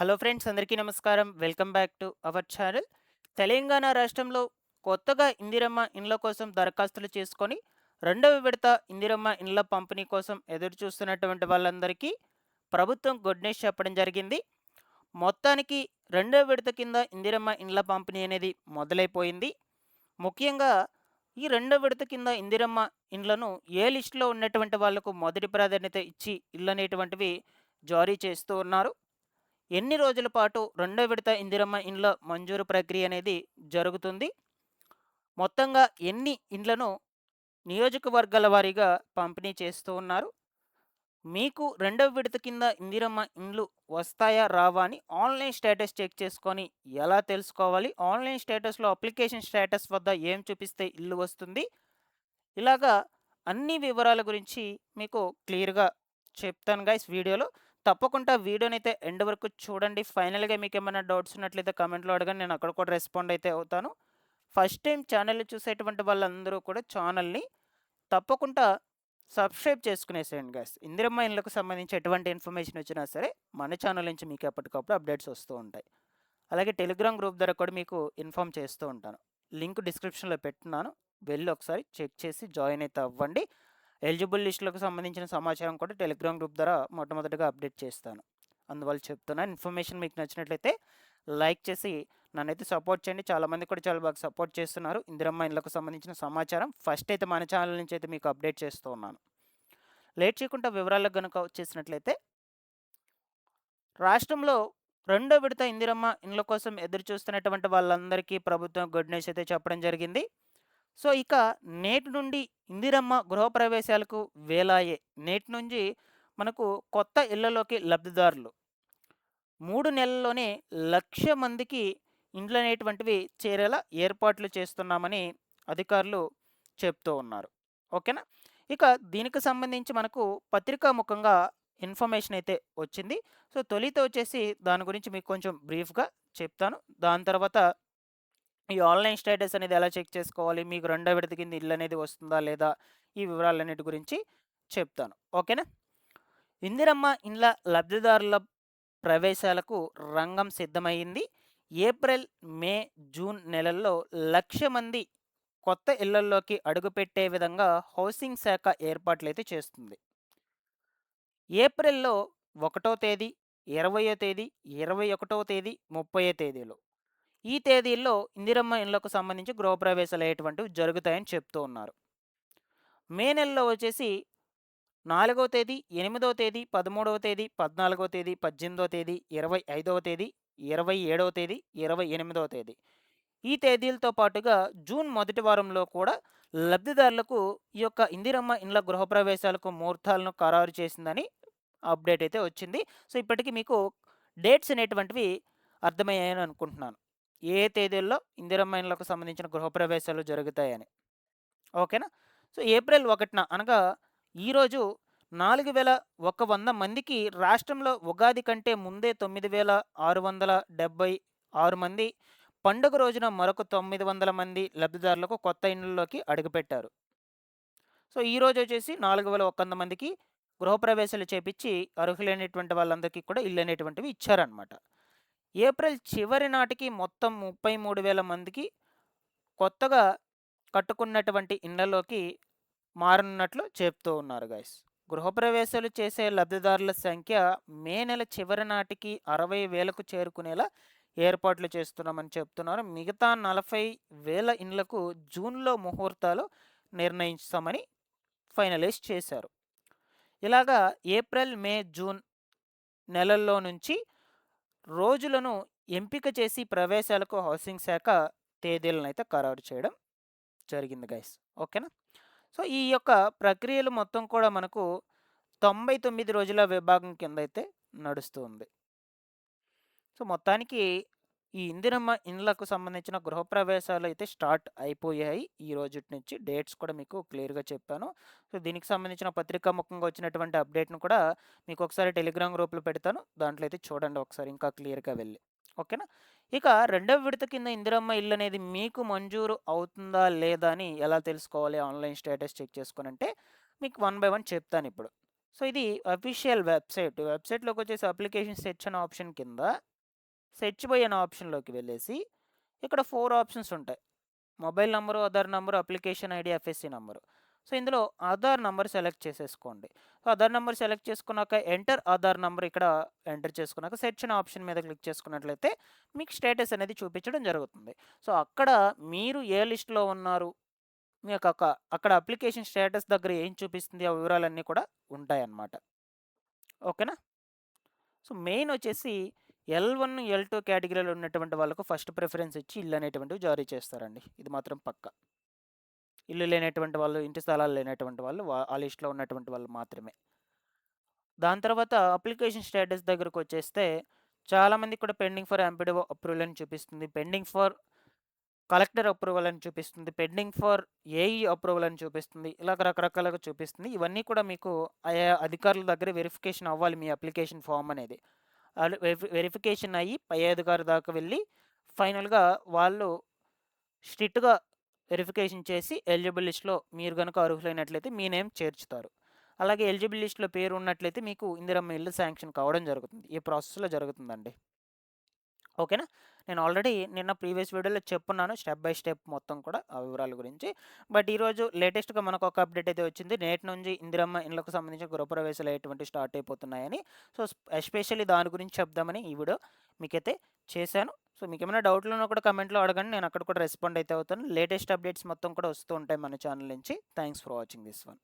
Hello friends, అందరికీ నమస్కారం. Welcome back to our channel. Telangana రాష్ట్రంలో కొత్తగా ఇందిరమ్మ ఇండ్ల కోసం దరఖాస్తులు చేసుకొని రెండవ విడత ఇందిరమ్మ ఇండ్ల పంపిణీ కోసం ఎదురు చూస్తున్నటువంటి వాళ్ళందరికీ ప్రభుత్వం గుడ్ న్యూస్ చెప్పడం జరిగింది. మొత్తానికి రెండవ విడత కింద ఇందిరమ్మ ఇండ్ల పంపిణీ అనేది మొదలైపోయింది. ముఖ్యంగా ఈ రెండో విడత కింద ఇందిరమ్మ ఇండ్లను ఏ లిస్టులో ఉన్నటువంటి వాళ్లకు మొదటి ప్రాధాన్యత ఇచ్చి ఇళ్ళు అనేటువంటివి జారీ చేస్తూ ఉన్నారు. ఎన్ని రోజుల పాటు రెండో విడత ఇందిరమ్మ ఇండ్ల మంజూరు ప్రక్రియ అనేది జరుగుతుంది, మొత్తంగా ఎన్ని ఇండ్లను నియోజకవర్గాల వారీగా పంపిణీ చేస్తూ ఉన్నారు, మీకు రెండవ విడత కింద ఇందిరమ్మ ఇండ్లు వస్తాయా రావా అని ఆన్లైన్ స్టేటస్ చెక్ చేసుకొని ఎలా తెలుసుకోవాలి, ఆన్లైన్ స్టేటస్లో అప్లికేషన్ స్టేటస్ వద్ద ఏం చూపిస్తే ఇల్లు వస్తుంది, ఇలాగా అన్ని వివరాల గురించి మీకు క్లియర్గా చెప్తాను గైస్ వీడియోలో. తప్పకుండా వీడియోనైతే ఎండ్ వరకు చూడండి. ఫైనల్గా మీకు ఏమైనా డౌట్స్ ఉన్నట్లయితే కామెంట్లో అడగండి, నేను అక్కడ కూడా రెస్పాండ్ అయితే అవుతాను. ఫస్ట్ టైం ఛానల్ చూసేటువంటి వాళ్ళందరూ కూడా ఛానల్ని తప్పకుండా సబ్స్క్రైబ్ చేసుకునేసేయండి గైస్. ఇందిరమ్మ ఇళ్ళకు సంబంధించి ఎటువంటి ఇన్ఫర్మేషన్ వచ్చినా సరే మన ఛానల్ నుంచి మీకు ఎప్పటికప్పుడు అప్డేట్స్ వస్తూ ఉంటాయి. అలాగే టెలిగ్రామ్ గ్రూప్ ద్వారా కూడా మీకు ఇన్ఫామ్ చేస్తూ ఉంటాను. లింక్ డిస్క్రిప్షన్లో పెట్టున్నాను, వెళ్ళి ఒకసారి చెక్ చేసి జాయిన్ అయితే అవ్వండి. ఎలిజిబుల్ లిస్టులకు సంబంధించిన సమాచారం కూడా టెలిగ్రామ్ గ్రూప్ ద్వారా మొట్టమొదటిగా అప్డేట్ చేస్తాను. అందువల్ల చెప్తున్నాను. ఇన్ఫర్మేషన్ మీకు నచ్చినట్లయితే లైక్ చేసి నన్నైతే సపోర్ట్ చేయండి. చాలామంది కూడా చాలా బాగా సపోర్ట్ చేస్తున్నారు. ఇందిరమ్మ ఇళ్ళకు సంబంధించిన సమాచారం ఫస్ట్ అయితే మన ఛానల్ నుంచి అయితే మీకు అప్డేట్ చేస్తూ ఉన్నాను. లేట్ చేయకుండా వివరాలకు కనుక వచ్చేసినట్లయితే, రాష్ట్రంలో రెండో విడత ఇందిరమ్మ ఇండ్ల కోసం ఎదురు చూస్తున్నటువంటి వాళ్ళందరికీ ప్రభుత్వం గుడ్ న్యూస్ అయితే చెప్పడం జరిగింది. సో ఇక నేటి నుండి ఇందిరమ్మ గృహప్రవేశాలకు వేలాయే. నేటి నుంచి మనకు కొత్త ఇళ్లలోకి లబ్ధిదారులు 3 నెలల్లోనే 1,00,000 మందికి ఇండ్లు అనేటువంటివి చేరేలా ఏర్పాట్లు చేస్తున్నామని అధికారులు చెప్తూ ఉన్నారు. ఓకేనా. ఇక దీనికి సంబంధించి మనకు పత్రికాముఖంగా ఇన్ఫర్మేషన్ అయితే వచ్చింది. సో తొలిత వచ్చేసి దాని గురించి మీకు కొంచెం బ్రీఫ్గా చెప్తాను. దాని తర్వాత ఈ ఆన్లైన్ స్టేటస్ అనేది ఎలా చెక్ చేసుకోవాలి, మీకు రెండో విడత కింద ఇల్లు అనేది వస్తుందా లేదా, ఈ వివరాలన్నిటి గురించి చెప్తాను. ఓకేనా. ఇందిరమ్మ ఇండ్ల లబ్ధిదారుల ప్రవేశాలకు రంగం సిద్ధమైంది. ఏప్రిల్, మే, జూన్ నెలల్లో 1,00,000 మంది కొత్త ఇళ్లల్లోకి అడుగుపెట్టే విధంగా హౌసింగ్ శాఖ ఏర్పాట్లయితే చేస్తుంది. ఏప్రిల్లో 1వ తేదీ, 20వ తేదీ, 21వ తేదీ, 30వ తేదీలో, ఈ తేదీల్లో ఇందిరమ్మ ఇళ్లకు సంబంధించి గృహప్రవేశాలు అయ్యేటువంటివి జరుగుతాయని చెప్తూ ఉన్నారు. మే నెలలో వచ్చేసి 4వ తేదీ, 8వ తేదీ, 13వ తేదీ, 14వ తేదీ, 18వ తేదీ, 25వ తేదీ, 27వ తేదీ, 28వ తేదీ, ఈ తేదీలతో పాటుగా జూన్ మొదటి వారంలో కూడా లబ్ధిదారులకు ఈ యొక్క ఇందిరమ్మ ఇండ్ల గృహప్రవేశాలకు ముహూర్తాలను ఖరారు చేసిందని అప్డేట్ అయితే వచ్చింది. సో ఇప్పటికీ మీకు డేట్స్ అనేటువంటివి అర్థమయ్యాయని అనుకుంటున్నాను, ఏ తేదీల్లో ఇందిరమ్మ ఇండ్లకు సంబంధించిన గృహప్రవేశాలు జరుగుతాయని. ఓకేనా. సో ఏప్రిల్ 1న అనగా ఈరోజు 4,100 మందికి రాష్ట్రంలో ఉగాది కంటే ముందే 9,676 మంది, పండుగ రోజున మరొక 900 మంది లబ్ధిదారులకు కొత్త ఇండ్లలోకి అడుగుపెట్టారు. సో ఈరోజు వచ్చేసి 4,100 మందికి గృహప్రవేశాలు చేపించి అర్హులైనటువంటి వాళ్ళందరికీ కూడా ఇల్లు అనేటువంటివి ఇచ్చారనమాట. ఏప్రిల్ చివరి నాటికి మొత్తం 33,000 మందికి కొత్తగా కట్టుకున్నటువంటి ఇళ్లలోకి మారనున్నట్లు చెప్తూ ఉన్నారు గైస్. గృహప్రవేశాలు చేసే లబ్ధిదారుల సంఖ్య మే నెల చివరి నాటికి 60,000కు చేరుకునేలా ఏర్పాట్లు చేస్తున్నామని చెప్తున్నారు. మిగతా 40,000 ఇండ్లకు జూన్లో ముహూర్తాలు నిర్ణయిస్తామని ఫైనలైజ్ చేశారు. ఇలాగా ఏప్రిల్, మే, జూన్ నెలల్లో నుంచి రోజులను ఎంపిక చేసి ప్రవేశాలకు హౌసింగ్ శాఖ తేదీలను అయితే ఖరారు చేయడం జరిగింది గైస్. ఓకేనా. సో ఈ యొక్క ప్రక్రియలు మొత్తం కూడా మనకు 99 రోజుల విభాగం కింద అయితే నడుస్తుంది. సో మొత్తానికి ఈ ఇందిరమ్మ ఇండ్లకు సంబంధించిన గృహప్రవేశాలు అయితే స్టార్ట్ అయిపోయాయి. ఈ రోజు నుంచి డేట్స్ కూడా మీకు క్లియర్గా చెప్పాను. సో దీనికి సంబంధించిన పత్రికాముఖంగా వచ్చినటువంటి అప్డేట్ను కూడా మీకు ఒకసారి టెలిగ్రామ్ గ్రూప్లో పెడతాను, దాంట్లో అయితే చూడండి ఒకసారి ఇంకా క్లియర్గా వెళ్ళి. ఓకేనా. ఇక రెండవ విడత కింద ఇందిరమ్మ ఇల్లు అనేది మీకు మంజూరు అవుతుందా లేదా అని ఎలా తెలుసుకోవాలి, ఆన్లైన్ స్టేటస్ చెక్ చేసుకోనంటే మీకు 1 బై 1 చెప్తాను ఇప్పుడు. సో, ఇది అఫీషియల్ వెబ్‌సైట్. వెబ్‌సైట్‌లోకొచ్చేసి అప్లికేషన్ సెర్చ్ అనే ఆప్షన్ కింద సెర్చ్ బై అనే ఆప్షన్‌లోకి వెళ్ళేసి ఇక్కడ 4 ఆప్షన్స్ ఉంటాయి. Mobile number, Aadhaar number, application ID, FSC number. So, ఇందులో ఆధార్ నంబర్ సెలెక్ట్ చేసేసుకోండి. సో, ఆధార్ నంబర్ సెలెక్ట్ చేసుకున్నాక ఎంటర్ ఆధార్ నంబర్ ఇక్కడ ఎంటర్ చేసుకున్నాక సెర్చ్ అనే ఆప్షన్ మీద క్లిక్ చేసుకున్నట్లయితే మీకు స్టేటస్ అనేది చూపించడం జరుగుతుంది. సో, అక్కడ మీరు ఏ లిస్ట్‌లో ఉన్నారు, మీకు అక్కడ అప్లికేషన్ స్టేటస్ దగ్గర ఏం చూపిస్తుంది ఆ వివరాలన్నీ కూడా ఉంటాయన్నమాట. ఓకేనా? సో, మెయిన్ వచ్చేసి L1, L2 కేటగిరీలో ఉన్నటువంటి వాళ్ళకు ఫస్ట్ ప్రిఫరెన్స్ ఇచ్చి ఇల్లు అనేటువంటివి జారీ చేస్తారండి. ఇది మాత్రం పక్కా. ఇల్లు లేనటువంటి వాళ్ళు, ఇంటి స్థలాలు లేనటువంటి వాళ్ళు ఆ లిస్ట్‌లో ఉన్నటువంటి వాళ్ళు మాత్రమే. దాని తర్వాత అప్లికేషన్ స్టేటస్ దగ్గరకొచ్చేస్తే చాలామందికి కూడా పెండింగ్ ఫర్ ఎంపీడీఓ అప్రూవల్ అని చూపిస్తుంది. పెండింగ్ ఫర్ కలెక్టర్ అప్రూవల్ అని చూపిస్తుంది. పెండింగ్ ఫర్ ఏఈ అప్రూవల్ అని చూపిస్తుంది. ఇలాగ రకరకాలుగా చూపిస్తుంది. ఇవన్నీ కూడా మీకు ఆయా అధికారుల దగ్గర వెరిఫికేషన్ అవ్వాలి మీ అప్లికేషన్ ఫామ్ అనేది. వెరిఫికేషన్ అయ్యి పై అధికారి దాకా వెళ్ళి ఫైనల్‌గా వాళ్ళు స్ట్రిక్ట్‌గా వెరిఫికేషన్ చేసి ఎలిజిబుల్ లిస్ట్‌లో మీరు గనుక అర్హులైనట్లయితే మీ నేమ్ చేర్చుతారు. అలాగే ఎలిజిబుల్ లిస్ట్‌లో పేరు ఉన్నట్లయితే మీకు ఇందిరమ్మ ఇల్లు శాంక్షన్ కావడం జరుగుతుంది. ఈ ప్రాసెస్‌లో జరుగుతుందండి. ఓకేనా? నేను ఆల్రెడీ నిన్న ప్రీవియస్ వీడియోలో చెప్పున్నాను స్టెప్ బై స్టెప్ మొత్తం కూడా ఆ వివరాల గురించి. బట్ ఈరోజు లేటెస్ట్‌గా మనకు ఒక అప్డేట్ అయితే వచ్చింది. నేటి నుంచి ఇందిరమ్మ ఇళ్ళకు సంబంధించిన గృహప్రవేశాలు అనేటువంటివి స్టార్ట్ అయిపోతున్నాయని. సో, ఎస్పెషల్లీ దాని గురించి చెప్దామని ఈ వీడియో మీకైతే చేశాను. సో, మీకేమైనా డౌట్‌లు ఉన్నా కూడా కామెంట్‌లో అడగండి. నేను అక్కడ కూడా రెస్పాండ్ అయితే అవుతాను. లేటెస్ట్ అప్డేట్స్ మొత్తం కూడా వస్తూ ఉంటాయి మన ఛానల్ నుంచి. Thanks for watching this one.